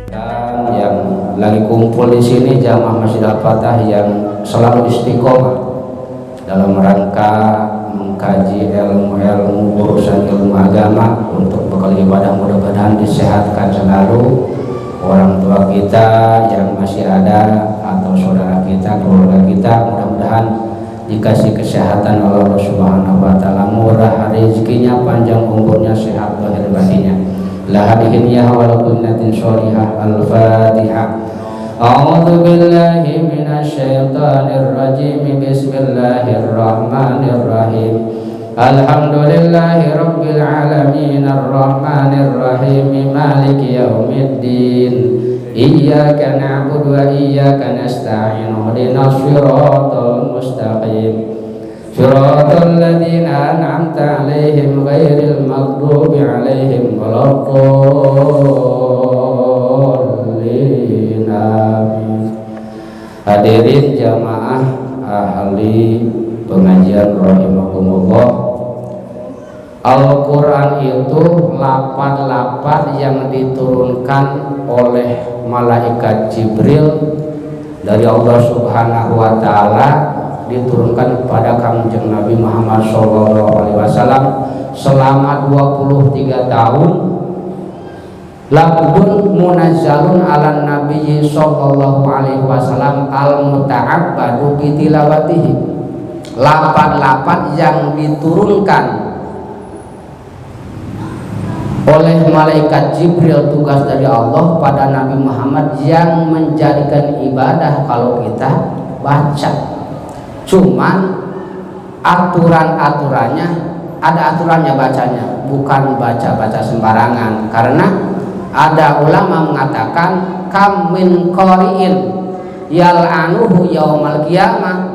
Dan yang lagi kumpul di sini jamaah Masjid Al-Fatah yang selalu istiqomah dalam rangka mengkaji ilmu-ilmu urusan ilmu agama untuk bekal ibadah, mudah-mudahan disehatkan selalu orang tua kita yang masih ada atau saudara kita, keluarga kita, mudah-mudahan dikasih kesehatan oleh Allah Subhanahu wa taala, murah rezekinya, panjang umurnya, sehat lahir batinnya. La hadhihi wa lakunnatin sholihah. Al-Fatihah. A'udzu billahi minasy syaithanir rajim. Bismillahirrahmanirrahim. Alhamdulillahi rabbil alamin arrahmanir rahim maliki yaumiddin. Iyyaka na'budu wa iyyaka nasta'in. Ihdinas siratal mustaqim. Shiratal ladzina an'amta 'alaihim ghairil maghdubi 'alaihim waladdallin. Amin. Hadirin jamaah ahli pengajian rahimakumullah, Al-Quran itu lafaz-lafaz yang diturunkan oleh malaikat Jibril dari Allah Subhanahu wa taala, diturunkan kepada Kangjeng Nabi Muhammad SAW selama 23 tahun. Lafdun munazzalun ala Nabi sallallahu alaihi wasallam al-muta'abbadu bi tilawatihi. Lafaz-lafaz yang diturunkan oleh malaikat Jibril, tugas dari Allah pada Nabi Muhammad yang menjadikan ibadah kalau kita baca. Cuman aturan-aturannya ada aturannya bacanya, bukan baca-baca sembarangan. Karena ada ulama mengatakan kam min qari'in yal'anuhu yaumal qiyamah.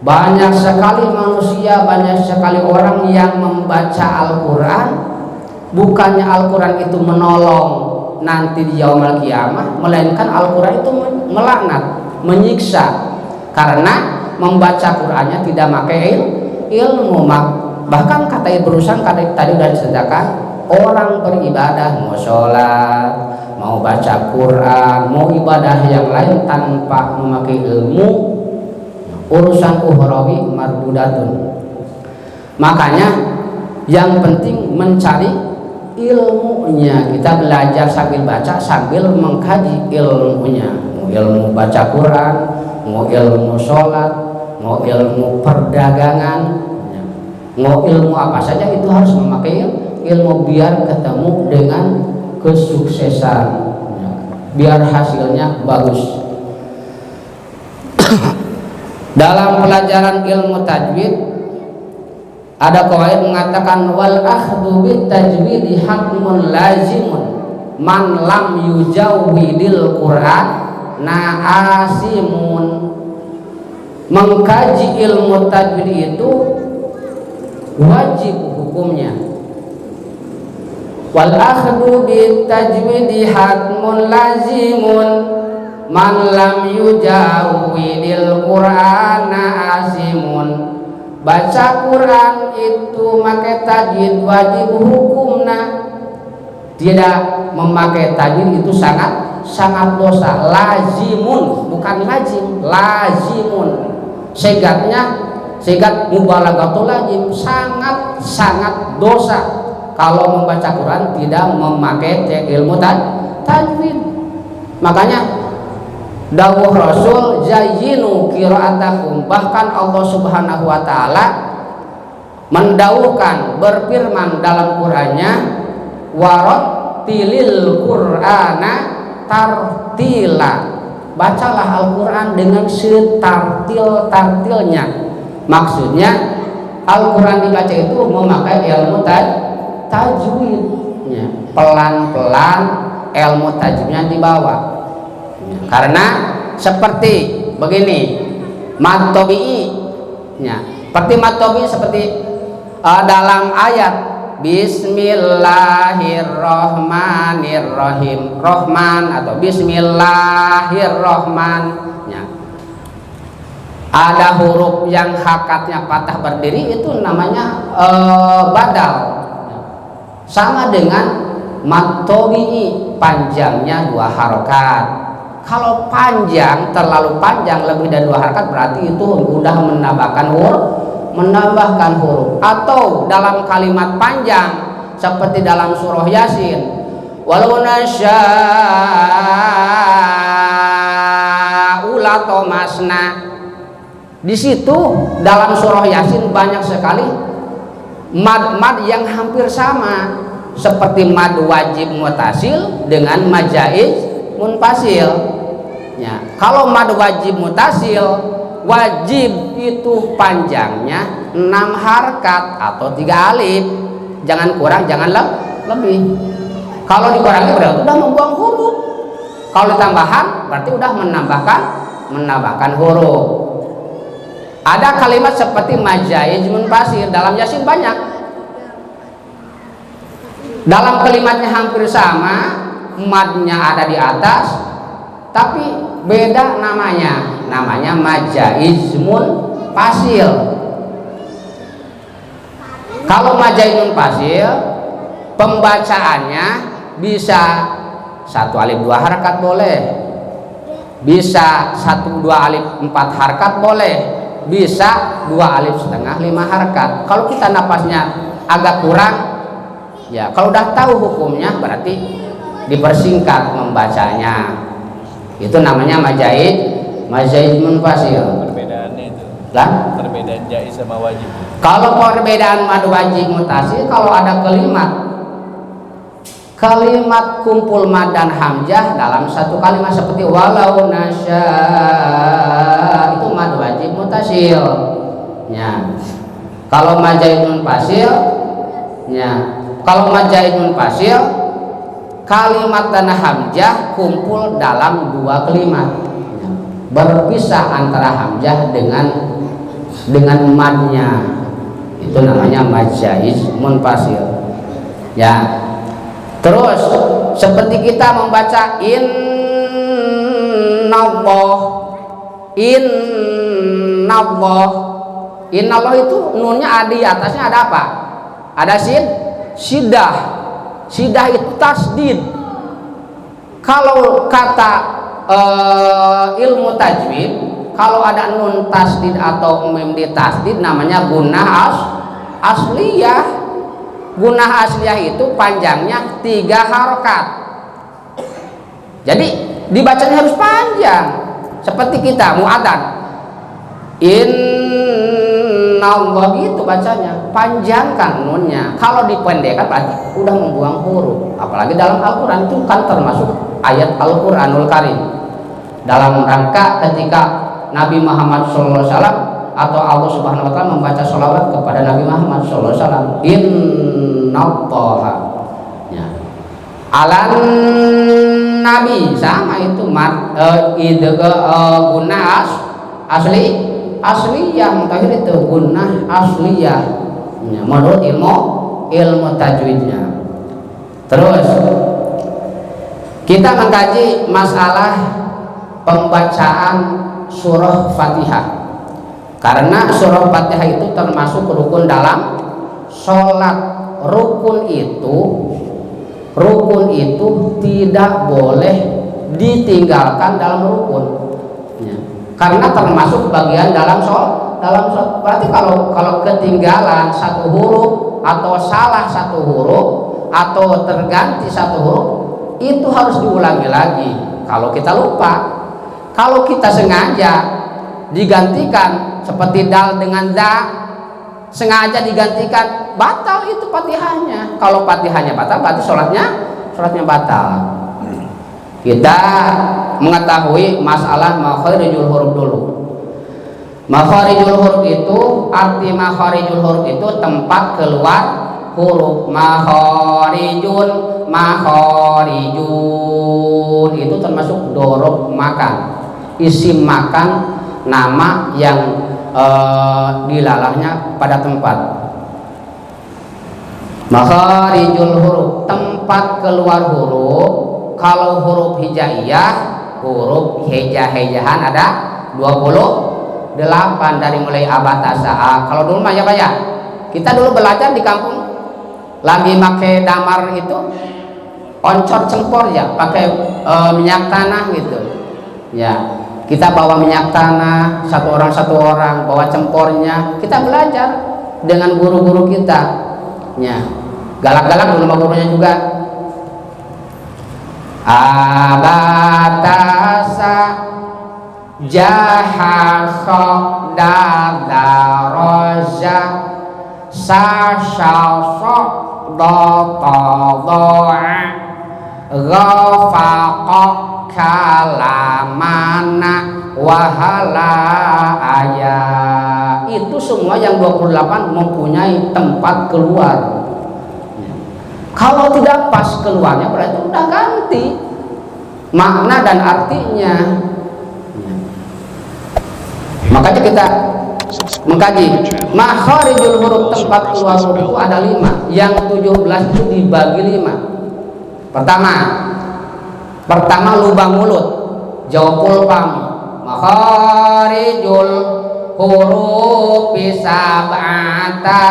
Banyak sekali manusia, banyak sekali orang yang membaca Al-Quran, bukannya Al-Quran itu menolong nanti di yaumul qiyamah, melainkan Al-Quran itu melaknat, menyiksa. Karena membaca Qur'annya tidak pakai ilmu. Bahkan kata berusan tadi sudah diceritakan, orang beribadah, mau sholat, mau baca Qur'an, mau ibadah yang lain tanpa memakai ilmu, urusan ukhrawi mardudatun. Makanya yang penting mencari ilmunya. Kita belajar sambil baca, sambil mengkaji ilmunya. Mau ilmu baca Quran, mau ilmu sholat, mau ilmu perdagangan, mau ilmu apa saja, itu harus memakai ilmu biar ketemu dengan kesuksesan, biar hasilnya bagus. Dalam pelajaran ilmu tajwid ada qawaid mengatakan wal akhdhu bit tajwidi hakmun lazimun man lam yujawwidil Qur'an naasimun. Mengkaji ilmu tajwid itu wajib hukumnya. Wal akhdhu bit tajwidi hakmun lazimun man lam yujawwidil Qur'ana asimun. Baca Quran itu memakai tajwid wajib hukumna. Tidak memakai tajwid itu sangat dosa. Lazimun, bukan lazim, lazimun. Segat mubalaghatul lazim, sangat dosa kalau membaca Quran tidak memakai ilmu tajwid. Makanya dawuh Rasul zayyinu qiraatakum, bahkan Allah Subhanahu wa taala mendawuhkan, berfirman dalam Qur'annya, warattilil Qur'ana tartila, bacalah Al-Qur'an dengan setartil-tartilnya. Maksudnya Al-Qur'an dibaca itu memakai ilmu tajwidnya, pelan-pelan ilmu tajwidnya dibawa. Karena seperti begini mad tabi'i, seperti mad tabi'i seperti dalam ayat Bismillahirrahmanirrahim, Rahman atau Bismillahirrahman, ada huruf yang hakatnya patah berdiri, itu namanya badal. Sama dengan mad tabi'i, panjangnya 2 harokat. Kalau panjang, terlalu panjang lebih dari 2 harokat, berarti itu udah menambahkan huruf. Atau dalam kalimat panjang seperti dalam surah Yasin, walau nasya'u latamasna. Di situ dalam surah Yasin banyak sekali mad yang hampir sama, seperti mad wajib mutasil dengan mad jaiz munfasil. Ya, kalau mad wajib mutasil, wajib itu panjangnya 6 harkat atau 3 alif, jangan kurang, jangan lebih. Kalau dikurangi berarti udah membuang huruf. Kalau tambahan berarti udah menambahkan huruf. Ada kalimat seperti mad jaiz munfasil dalam Yasin banyak. Dalam kalimatnya hampir sama, madnya ada di atas, tapi beda namanya mad jaiz munfasil. Kalau mad jaiz munfasil, pembacaannya bisa 1 alif 2 harakat boleh, bisa 1 2 alif 4 harakat boleh, bisa 2 alif setengah 5 harakat. Kalau kita napasnya agak kurang, ya kalau udah tahu hukumnya berarti dipersingkat membacanya. Itu namanya mad jaiz munfasil. Perbedaannya itu Lah? Perbedaan jaiz sama wajib. Kalau perbedaan mad wajib mutasil, kalau ada kalimat kumpul mad dan hamzah dalam satu kalimat seperti walau nasya, itu mad wajib mutasil. Ya. Kalau mad jaiz munfasil, kalimat dan hamzah kumpul dalam 2 kalimat, berpisah antara hamzah dengan madnya, itu namanya mad jaiz munfasil. Ya. Terus seperti kita membaca innallah itu nunnya ada di atasnya ada apa? Ada sidah itu tasdid. Kalau kata ilmu tajwid, kalau ada nun tasdid atau mim di tasdid namanya gunnah asliyah. Gunnah asliyah itu panjangnya 3 harokat. Jadi dibacanya harus panjang. Seperti kita muadzan, innallah gitu bacanya, panjangkan nunnya. Kalau dipendekkan berarti udah membuang huruf. Apalagi dalam Al-Quran itu kan termasuk ayat Al-Quranul Karim. Dalam rangka ketika Nabi Muhammad SAW atau Allah Subhanahu wa taala membaca sholawat kepada Nabi Muhammad SAW, innallaha, ya, alan nabi, sama itu gunnah asliyah, mutakhir itu gunnah asliyah, ya, menurut ilmu tajwidnya. Terus kita mengkaji masalah pembacaan surah Fatihah. Karena surah Fatihah itu termasuk rukun dalam sholat. Rukun itu tidak boleh ditinggalkan dalam rukun, ya. Karena termasuk bagian dalam sholat. Berarti kalau ketinggalan 1 huruf atau salah 1 huruf atau terganti 1 huruf, itu harus diulangi lagi. Kalau kita lupa, kalau kita sengaja digantikan seperti dal dengan da, sengaja digantikan, batal itu Fatihahnya. Kalau Fatihahnya batal berarti sholatnya batal. Kita mengetahui masalah makharijul huruf dulu. Makharijul huruf itu, arti makharijul huruf itu tempat keluar huruf. Makharijun itu termasuk dorob makan, isim makan, nama yang dilalahnya pada tempat. Makharijul huruf, tempat keluar huruf. Kalau huruf hijaiyah, huruf hejahan ada 28 dari mulai abatasa. Kalau dulu mah ya Pak ya, kita dulu belajar di kampung lagi make damar itu, oncor cempor ya, pakai minyak tanah gitu ya. Kita bawa minyak tanah satu orang bawa cempornya, kita belajar dengan guru-guru kita ya. Galak-galak sama gurunya juga. Abatasa jahakho dadaroja sasyaso dotodoa ghafaqo kalamana wahala ayat. Itu semua yang 28 mempunyai tempat keluar. Kalau tidak pas keluarnya berarti udah ganti makna dan artinya. Makanya kita mengkaji makharijul huruf, tempat keluar huruf itu ada 5. Yang 17 itu dibagi 5. Pertama lubang mulut, jawful fam. Makharijul huruf sab'ata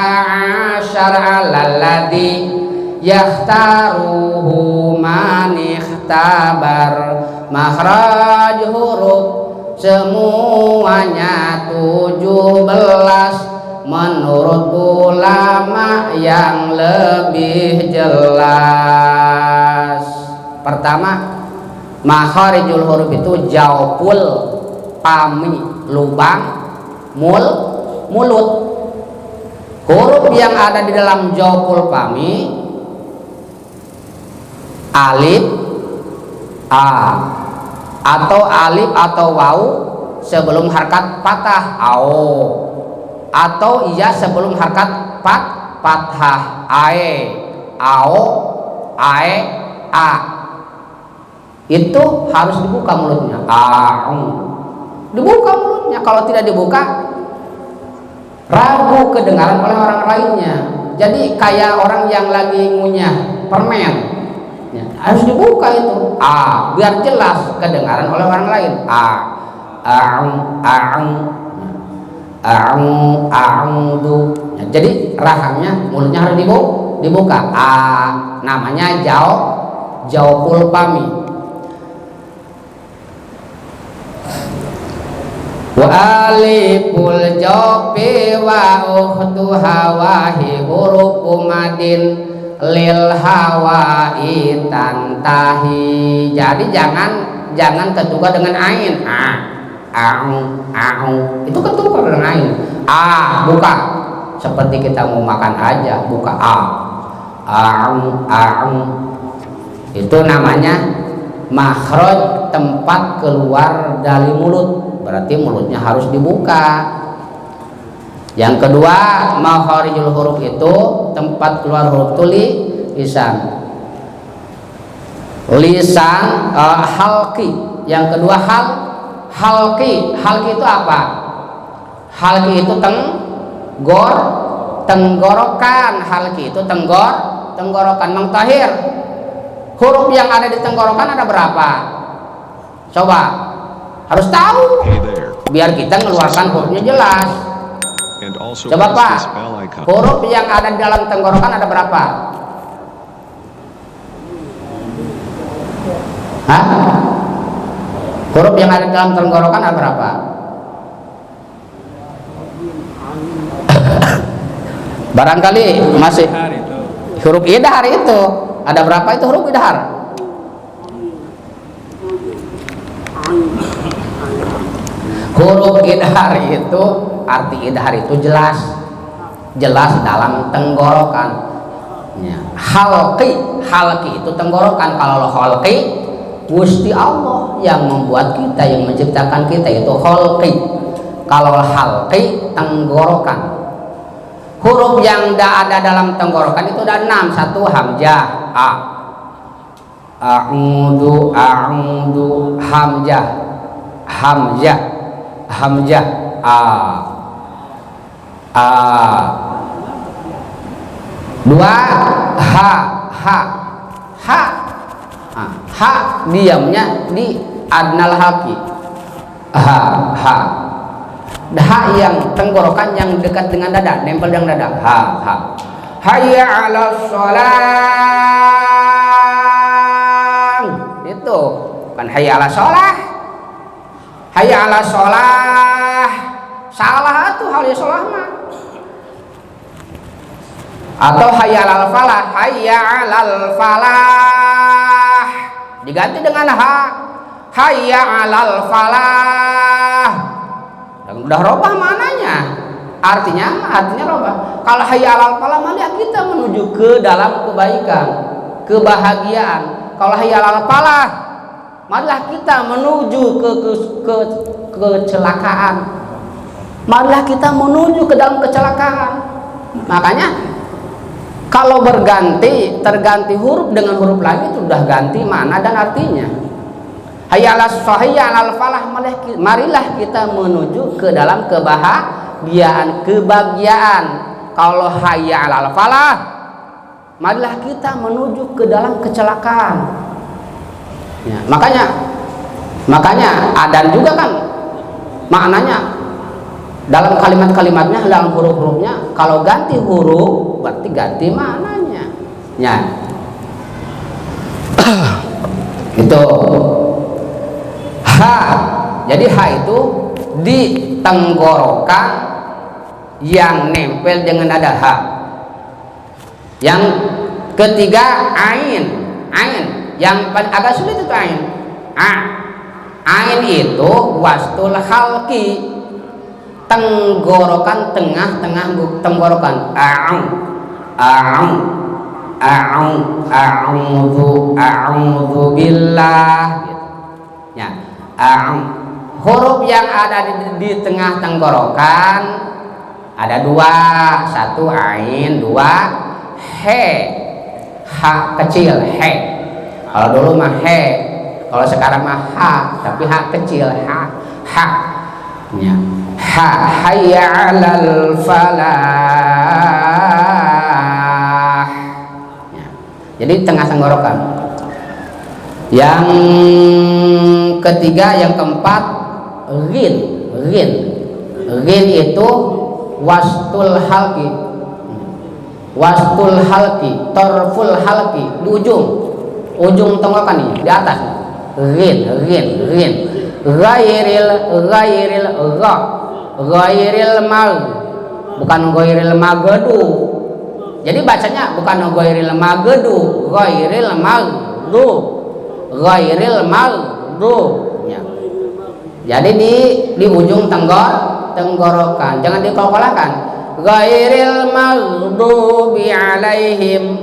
asyara alladzi yakhtaruhu man ikhtabar. Makhraj huruf semuanya 17 menurut ulama yang lebih jelas. Pertama, makharijul huruf itu jawful fami, lubang mulut. Huruf yang ada di dalam jawful fami, alif a atau alif atau waw sebelum harkat patah ao, atau iya sebelum harkat fathah ae, ao, ae, a. Itu harus dibuka mulutnya. Dibuka mulutnya. Kalau tidak dibuka, ragu kedengaran oleh orang lainnya. Jadi kayak orang yang lagi ngunyah permen ya, harus dibuka itu biar jelas kedengaran oleh orang lain. Ya, jadi rahangnya mulutnya harus dibuka. Namanya jawful fami. Wa aliful jawfi wa ukhtuha wahi huruf madin lil hawai tantahi. Jadi jangan ketukar dengan ain. Itu ketukar dengan ain. Buka seperti kita mau makan aja, buka itu namanya makhraj, tempat keluar dari mulut. Berarti mulutnya harus dibuka. Yang kedua, makharijul huruf itu tempat keluar huruf tuli lisan. Halqi. Yang kedua halqi. Halqi itu apa? Halqi itu tenggorokan. Halqi itu tenggorokan. Mang Tahir, huruf yang ada di tenggorokan ada berapa? Coba, harus tahu biar kita mengeluarkan hurufnya jelas. Coba Pak, huruf yang ada di dalam tenggorokan ada berapa? Huruf yang ada di dalam tenggorokan ada berapa? Barangkali masih huruf idhar itu. Ada berapa itu huruf idhar? Huruf idhar itu, arti idhar itu jelas dalam tenggorokan ya. Halqi itu tenggorokan. Kalau halqi, Gusti Allah yang membuat kita, yang menciptakan kita, itu halqi. Kalau halqi, tenggorokan. Huruf yang ada dalam tenggorokan itu ada 6. 1 hamzah, a'udhu, hamzah, dua ha diamnya di adnal haki, ha yang tenggorokan yang dekat dengan dada, nempel dengan dada. Hayya 'alas shalah, begitu. Bukan hayya 'alas shalah. Hayya 'alas shalah. Salah atuh hayya shalah mah. Atau hayya 'alal falah, hayya 'alal falah. Diganti dengan ha. Hayya 'alal falah. Udah robah mananya? Artinya robah. Kalau hayya 'alal falah mah kita menuju ke dalam kebaikan, kebahagiaan. Kalau hayya 'alal falah, marilah kita menuju ke kecelakaan. Marilah kita menuju ke dalam kecelakaan. Makanya kalau terganti huruf dengan huruf lain itu sudah ganti makna dan artinya. Hayya 'alal falah, marilah kita menuju ke dalam kebahagiaan. Kalau hayya 'alal falah, marilah kita menuju ke dalam kecelakaan. Ya, makanya adzan juga kan maknanya dalam kalimat-kalimatnya, dalam huruf-hurufnya, kalau ganti huruf berarti ganti maknanya. Ya. Itu ha. Jadi ha itu di tenggorokan yang nempel dengan ada ha. Yang ketiga ain. Yang agak sulit itu ain. Ain itu wastul khalqi, tenggorokan tengah-tengah tenggorokan. A'udzu billah gitu. Ya. Huruf yang ada di tengah tenggorokan ada dua, satu ain, dua he. Ha kecil he. Kalau dulu mah he, kalau sekarang mah ha, tapi ha kecil ha. Ya. Hayya 'alal falah. Ya. Jadi tengah tenggorokan. Yang ketiga, yang keempat ghin. Ghin itu wastul halqi. Wastul halqi, tarful halqi, di ujung tenggorokan ini, di atas. Ghin. Ghairil mag, bukan ghairil magdu. Jadi bacanya bukan ghairil magdu, ghairil magdu. Ya. Jadi di ujung tenggorokan, jangan dikolkolakan. Ghairil maghdubi alaihim,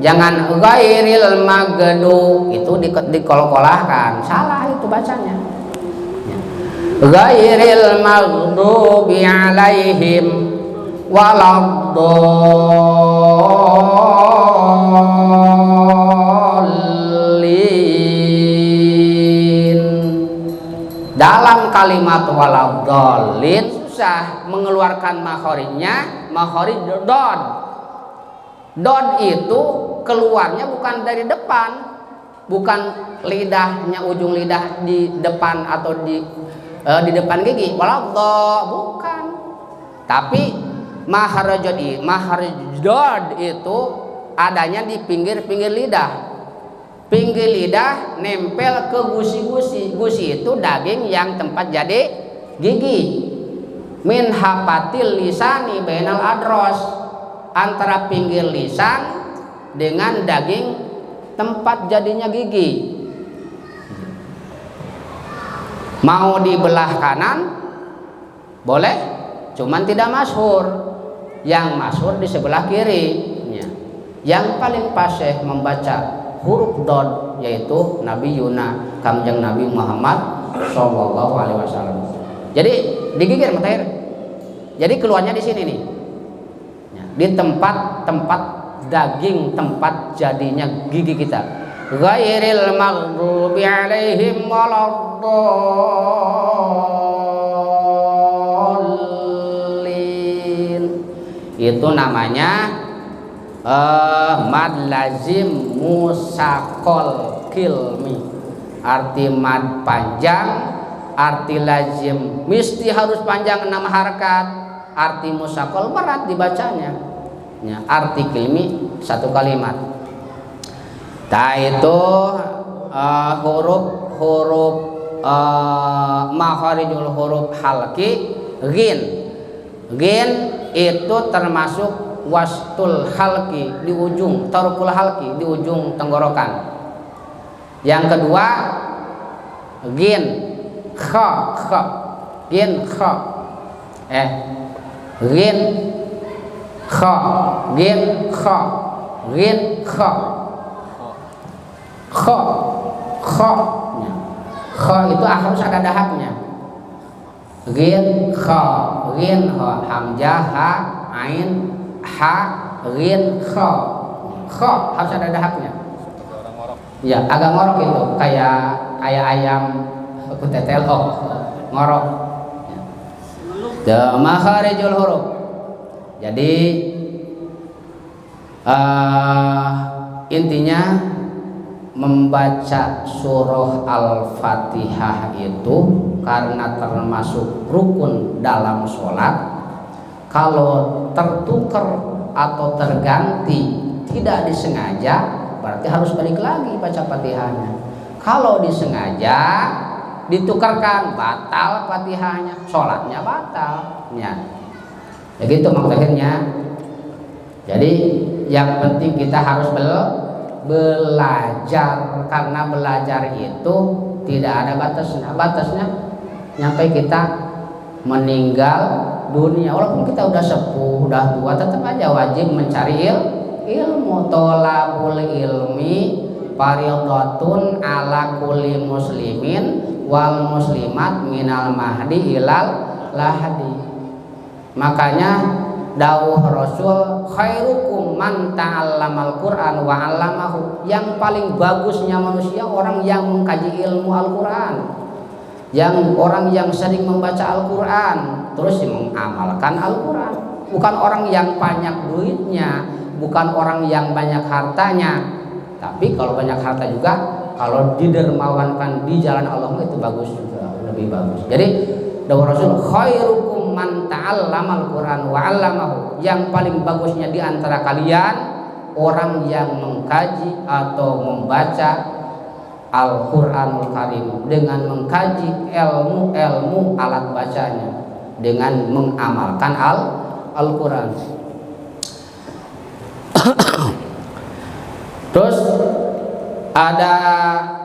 jangan ghairil magdu, itu dikolkolahkan, salah itu bacanya. Ghairil maghdubi alaihim waladdallin. Dalam kalimat waladdallin susah mengeluarkan makhorijnya, makhrij dod. Dod itu keluarnya bukan dari depan, bukan lidahnya, ujung lidah di depan atau di depan gigi, bukan. Tapi makhraj dod itu adanya di pinggir-pinggir lidah. Pinggir lidah nempel ke gusi-gusi. Gusi itu daging yang tempat jadi gigi. Min hafatil lisani bainal adros, antara pinggir lisan dengan daging tempat jadinya gigi. Mau dibelah kanan boleh, cuman tidak masyhur. Yang masyhur di sebelah kiri. Yang paling fasih membaca huruf dod yaitu Nabi Yuna, Kangjeng Nabi Muhammad Shallallahu Alaihi Wasallam. Jadi digigir matahir. Jadi keluarnya di sini nih, di tempat daging, tempat jadinya gigi kita. Ghairil maghdubi alaihim waladdallin. Itu namanya mad lazim musaqal kilmi. Arti mad panjang, arti lazim mesti harus panjang 6 harakat, arti musaqal berat dibacanya. Arti kilmi 1 kalimat. Itu huruf makharijul huruf halqi ghin. Ghin itu termasuk wastul halqi, di ujung tarkul halqi, di ujung tenggorokan. Yang kedua ghin kha, ghin kha, ghin kha, ghin kha, ghin kha, kha, kha itu harus ada dahaknya. Ghin kha, ghin kha, hamzah ha, ain ha, ghin kha, kha harus ada dahaknya. Ya, agak ngorok itu, kayak ayam kutetelo, ngorok. Ya. Makharijul huruf. Jadi intinya membaca surah Al-Fatihah itu karena termasuk rukun dalam sholat. Kalau tertukar atau terganti tidak disengaja, berarti harus balik lagi baca Fatihahnya. Kalau disengaja ditukarkan, batal Fatihahnya, sholatnya batal. Ya gitu maksudnya. Jadi yang penting kita harus belajar, karena belajar itu tidak ada batasnya nyampe kita meninggal dunia. Walaupun kita udah sepuh, udah tua, tetap aja wajib mencari ilmu. Tolabul ilmi fardhatun ala kulli muslimin wal muslimat minal mahdi ilal lahdi. Makanya dawuh Rasul, khairukum man ta'allamal Qur'an wa 'allamahu. Yang paling bagusnya manusia orang yang mengkaji ilmu Al-Qur'an, yang orang yang sering membaca Al-Qur'an terus mengamalkan Al-Qur'an. Bukan orang yang banyak duitnya, bukan orang yang banyak hartanya. Tapi kalau banyak harta juga, kalau didermawankan di jalan Allah itu bagus juga, lebih bagus. Jadi dawuh Rasul, khairukum man ta'allamal Qur'an wa 'allamahu. Yang paling bagusnya di antara kalian orang yang mengkaji atau membaca Al-Qur'anul Karim dengan mengkaji ilmu alat bacanya, dengan mengamalkan Al-Qur'an. Terus ada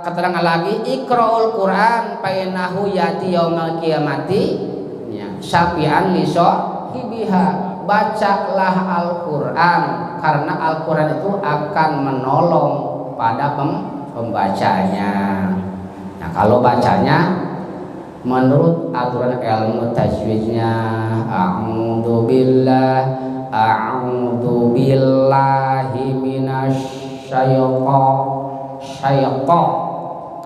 keterangan lagi, iqra'ul Qur'an fa innahu yati yaumal qiyamati syafi'an li sahibiha. Bacalah Al-Qur'an karena Al-Qur'an itu akan menolong pada pembacanya. Nah, kalau bacanya menurut aturan ilmu tajwidnya, a'udzu billahi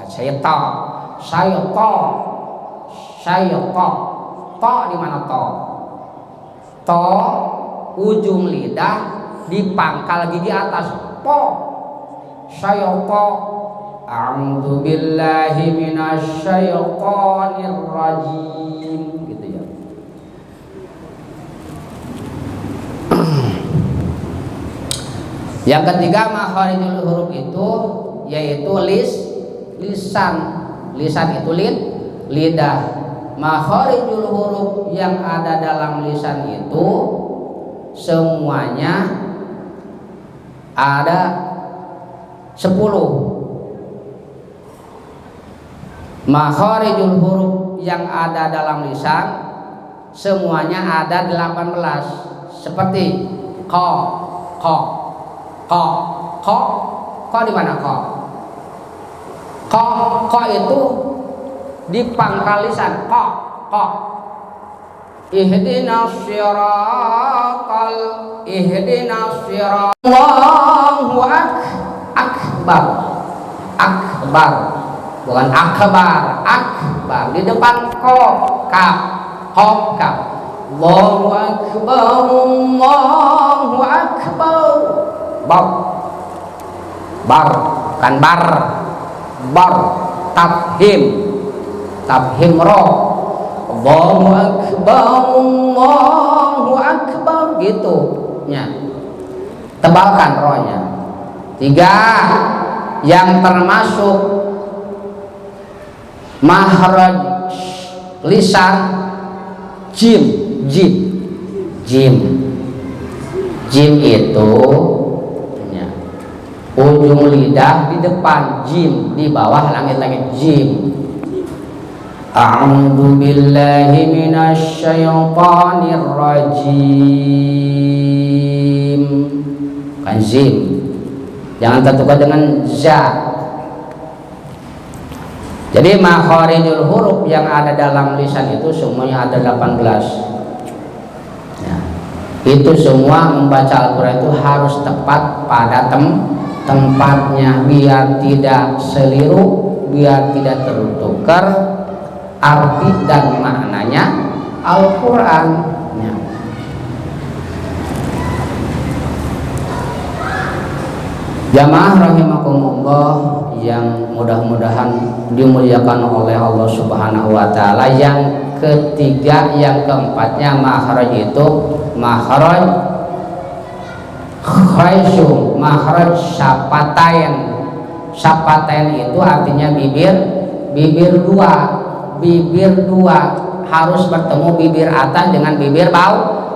syaitan. To di mana to? To ujung lidah di pangkal gigi atas. To syaitan. A'udzu billahi minasyaitonir rajim, gitu ya. Yang ketiga makharijul huruf itu yaitu lisan. Lisan itu lidah. Makharijul huruf yang ada dalam lisan itu semuanya ada 10. Makharijul huruf yang ada dalam lisan semuanya ada 18. Seperti ko di mana ko? Ko itu di pangkal lisan. Ko ihdinas siratal Allahu akbar, bukan akbar, di depan ko kaf. Allahu akbar, Allahu akbar. Kan bar tafhim ro. Allahu akbar gitu ya. Tebalkan rohnya. 3 yang termasuk Mahraj lisan jim, jim, jim, jim itu ya, ujung lidah di depan, jim di bawah langit-langit, jim. A'udzu billahi minasyaitonir rajim. Kan jim. Jangan tentukan dengan za. Jadi makharijul huruf yang ada dalam lisan itu semuanya ada 18 ya. Itu semua membaca Al-Quran itu harus tepat pada tempatnya, biar tidak seliru, biar tidak tertukar arti dan maknanya Al-Quran ya. Jamaah rahimakumullah yang mudah-mudahan dimuliakan oleh Allah Subhanahu wa taala. Yang ketiga, yang keempatnya makhraj itu makhraj khaysum, makhraj syafatain. Syafatain itu artinya bibir dua harus bertemu bibir atas dengan bibir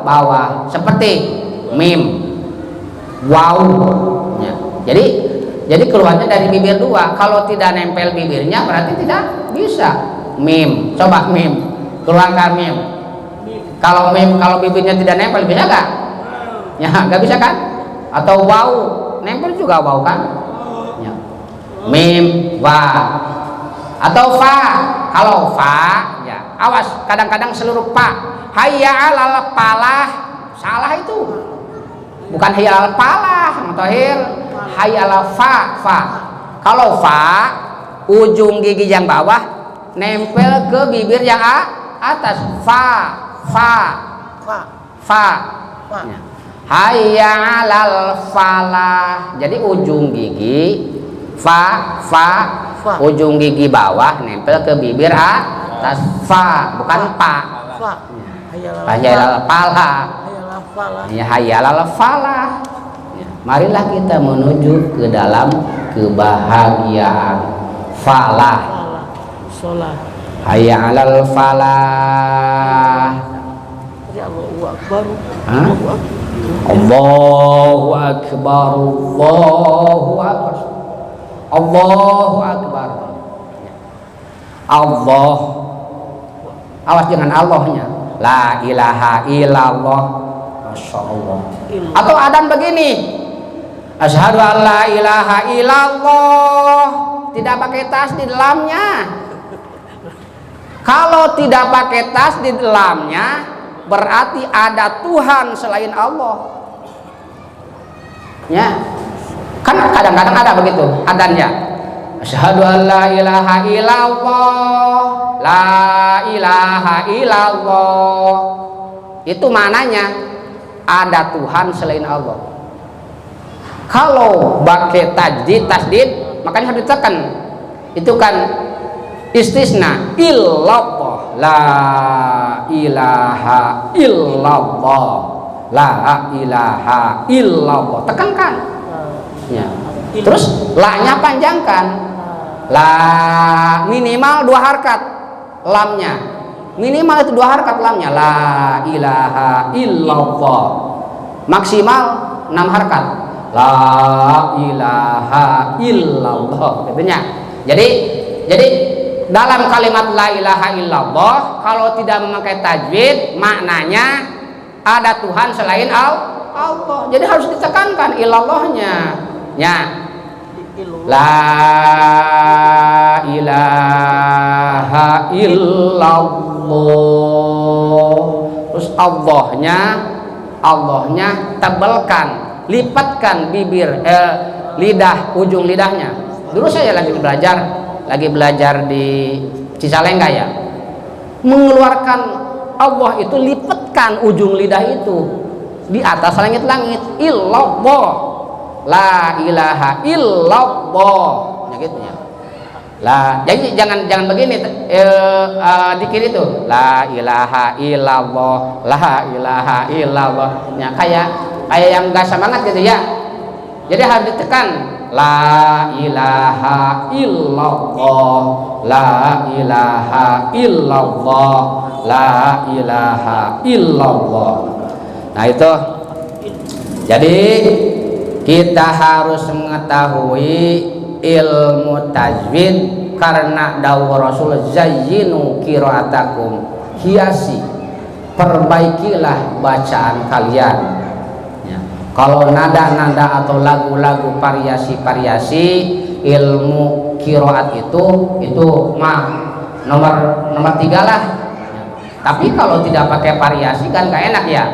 bawah seperti mim, waw ya. Jadi keluarnya dari bibir dua. Kalau tidak nempel bibirnya berarti tidak bisa. Mim, coba mim, keluarkan mim. Kalau mim, kalau bibirnya tidak nempel bisa gak? Ya gak bisa kan? Atau waw, nempel juga waw kan? Ya. Mim, wa. Atau fa. Kalau fa, ya awas. Kadang-kadang seluruh fa. Hayya alal falah, salah itu. Bukan hayya alal falah, mutahhir. Hayya ala fa. Kalau fa, ujung gigi yang bawah nempel ke bibir yang atas. Fa. Ya. Hayya alal falah. Jadi ujung gigi fa, ujung gigi bawah nempel ke bibir atas. Fa, bukan pa. Hayya alal falah. Ya, hayya alal falah. Marilah kita menuju ke dalam kebahagiaan. Falah. Hayya 'alal falah. Allahu akbar. Allahu akbar. Allahu akbar. Allahu akbar. Allah. Awas jangan Allahnya. La ilaha illallah. Masyaallah. Atau adzan begini. Asyhadu an la ilaha illallah, tidak pakai tas di dalamnya. Kalau tidak pakai tas di dalamnya berarti ada Tuhan selain Allah. Ya. Kan kadang-kadang ada begitu adzannya. Asyhadu an la ilaha illallah, la ilaha illallah. Itu maknanya ada Tuhan selain Allah. Kalau pakai tasdid makanya harus ditekan. Itu kan istisna, illallah, la ilaha illallah, la ilaha illallah, tekankan ya. Terus la-nya panjangkan, la minimal 2 harakat lamnya, minimal itu 2 harakat lamnya, la ilaha illallah, maksimal 6 harakat, la ilaha illallah, katanya. Jadi dalam kalimat la ilaha illallah kalau tidak memakai tajwid maknanya ada Tuhan selain Allah. Jadi harus ditekankan illallahnya. Ya. La ilaha illallah. Terus Allahnya tebalkan, lipatkan bibir lidah, ujung lidahnya. Dulu saya lagi belajar di Cicalengka ya, mengeluarkan Allah itu lipatkan ujung lidah itu di atas langit-langit, illallah, la ilaha illallah, ya gitu ya. Lah, jadi jangan begini dikir itu la ilaha illallah, la ilaha illallah, ya kayak yang gak semangat gitu ya. Jadi harus ditekan la ilaha illallah, la ilaha illallah, la ilaha illallah. Nah itu, jadi kita harus mengetahui ilmu tajwid karena dawuh Rasul zayyinu qiraatakum, hiasi, perbaikilah bacaan kalian. Ya. Kalau nada-nada atau lagu-lagu variasi-variasi ilmu qiraat itu mah nomor 3 lah. Ya. Tapi kalau tidak pakai variasi kan gak enak ya.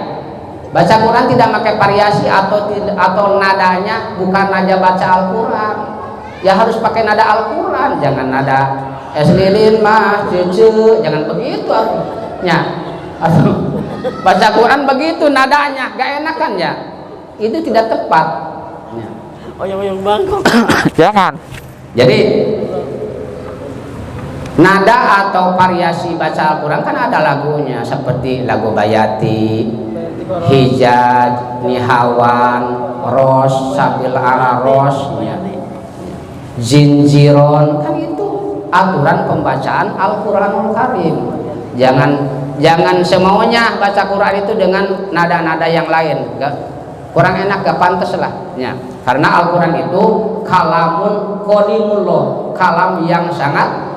Baca Quran tidak pakai variasi atau nadanya bukan nada baca Al-Quran. Ya harus pakai nada Al-Quran, jangan nada es lilin mas cucu, jangan begitu ya. Baca Quran begitu nadanya, gak enak kan ya? Itu tidak tepat. Ya. Oh yang bangkok. Jangan. Jadi nada atau variasi baca Al-Quran kan ada lagunya, seperti lagu Bayati, Hijaj, Nihawan, Ros, Sabil ala Ros, ya. Zinjiron, kan itu aturan pembacaan Al-Quranul Karim. Jangan semaunya baca Quran itu dengan nada-nada yang lain, kurang enak, gak pantas lah ya. Karena Al-Quran itu kalamun qalimullah, kalam yang sangat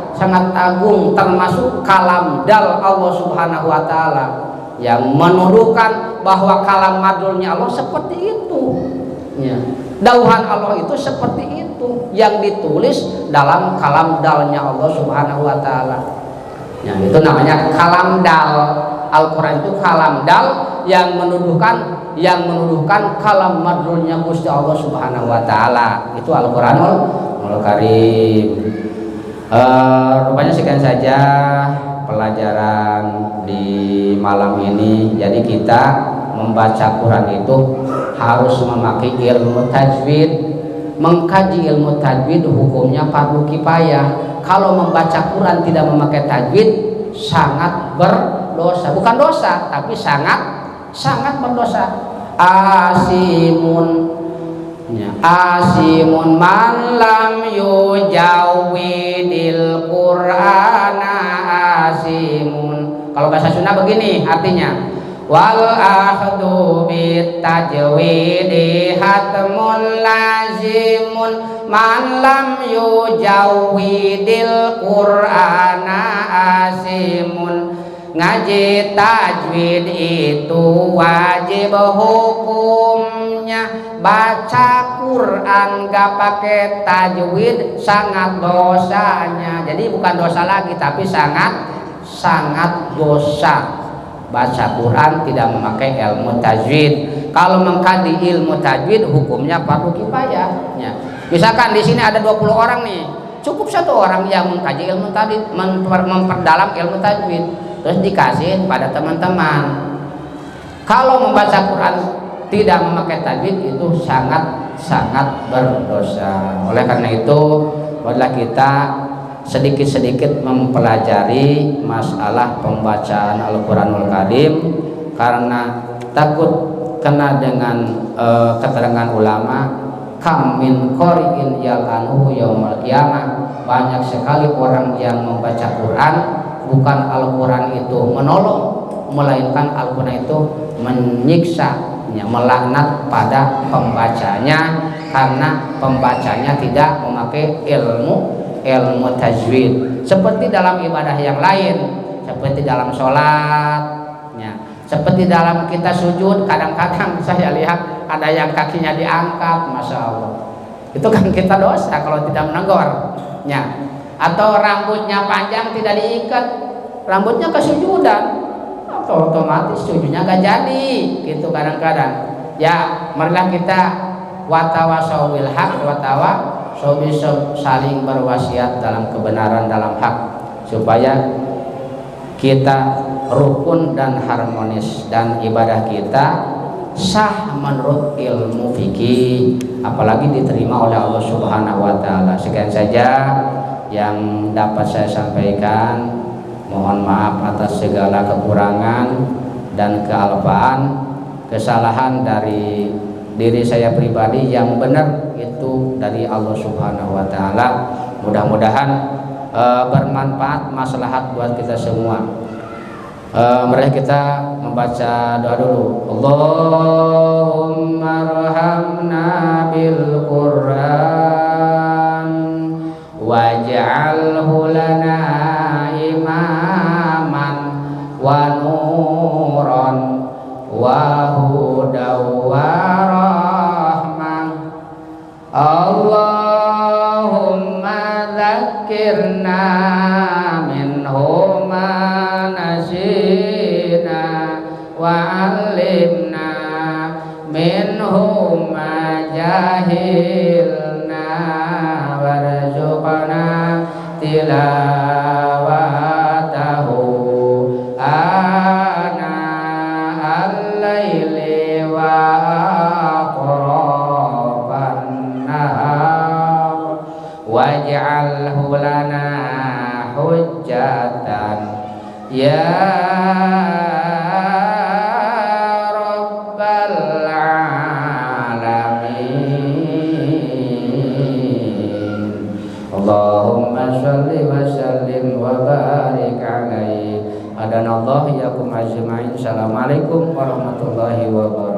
agung, termasuk kalam dal Allah Subhanahu wa Ta'ala, yang menuduhkan bahwa kalam madulnya Allah seperti itu ya. Dauhan Allah itu seperti itu yang ditulis dalam kalam dalnya Allah Subhanahu wa Ta'ala ya, itu namanya kalam dal. Al-Quran itu kalam dal yang menuduhkan kalam madulnya Gusti Allah Subhanahu wa Ta'ala, itu Al-Quranul Karim. Rupanya sekian saja pelajaran di malam ini. Jadi kita membaca Quran itu harus memakai ilmu tajwid. Mengkaji ilmu tajwid hukumnya fardu kifayah. Kalau membaca Quran tidak memakai tajwid sangat berdosa, bukan dosa tapi sangat berdosa. Asimun man lam yujawidil Qur'ana asimun. Kalau bahasa Sunda begini artinya, wal akhdu bit tajwidi hatmun lazimun man lam yujawidil Qur'ana asimun. Ngaji tajwid itu wajib hukumnya, baca Quran gak pakai tajwid sangat dosanya. Jadi bukan dosa lagi tapi sangat dosa. Baca Quran tidak memakai ilmu tajwid. Kalau mengkaji ilmu tajwid hukumnya fardu kifayah ya. Misalkan di sini ada 20 orang nih, cukup 1 orang yang mengkaji ilmu tajwid, memperdalam ilmu tajwid, terus dikasih pada teman-teman. Kalau membaca Quran tidak memakai tajwid itu sangat berdosa. Oleh karena itu, marilah kita sedikit-sedikit mempelajari masalah pembacaan Al-Quranul Karim, karena takut kena dengan keterangan ulama, kam min qari'in yal'anuhu yaumal qiyamah. Banyak sekali orang yang membaca Quran, bukan Al-Quran itu menolong, melainkan Al-Quran itu menyiksa, melaknat pada pembacanya, karena pembacanya tidak memakai ilmu tajwid. Seperti dalam ibadah yang lain, seperti dalam sholat ya, seperti dalam kita sujud, kadang-kadang saya lihat ada yang kakinya diangkat, Masya Allah, itu kan kita dosa kalau tidak menegur ya. Atau rambutnya panjang tidak diikat, rambutnya kesujudan, atau otomatis sujudnya gak jadi gitu kadang-kadang ya. Marilah kita watawasawil haq saling berwasiat dalam kebenaran, dalam hak, supaya kita rukun dan harmonis dan ibadah kita sah menurut ilmu fikih, apalagi diterima oleh Allah Subhanahu wa Ta'ala. Sekian saja yang dapat saya sampaikan. Mohon maaf atas segala kekurangan dan kealpaan, kesalahan dari diri saya pribadi. Yang benar itu itu dari Allah Subhanahu wa taala. Mudah-mudahan bermanfaat, maslahat buat kita semua. Mari kita membaca doa dulu. Allahumma arhamna bil Qur'an waj'alhu lana imaman wa nuran wa hudaw wa rahmah. Allahumma dzakkirna minhu ma nasina wa 'allimna minhu ma jahilna warzuqna tilawatahu ana al-laili wa atrafan nahar waj'alhu lana hujjatan ya rabbal alamin. Allahumma sholli wa sallim wa barik alaihi. Adanallahu yakum ajma'in. Assalamualaikum warahmatullahi wabarakatuh.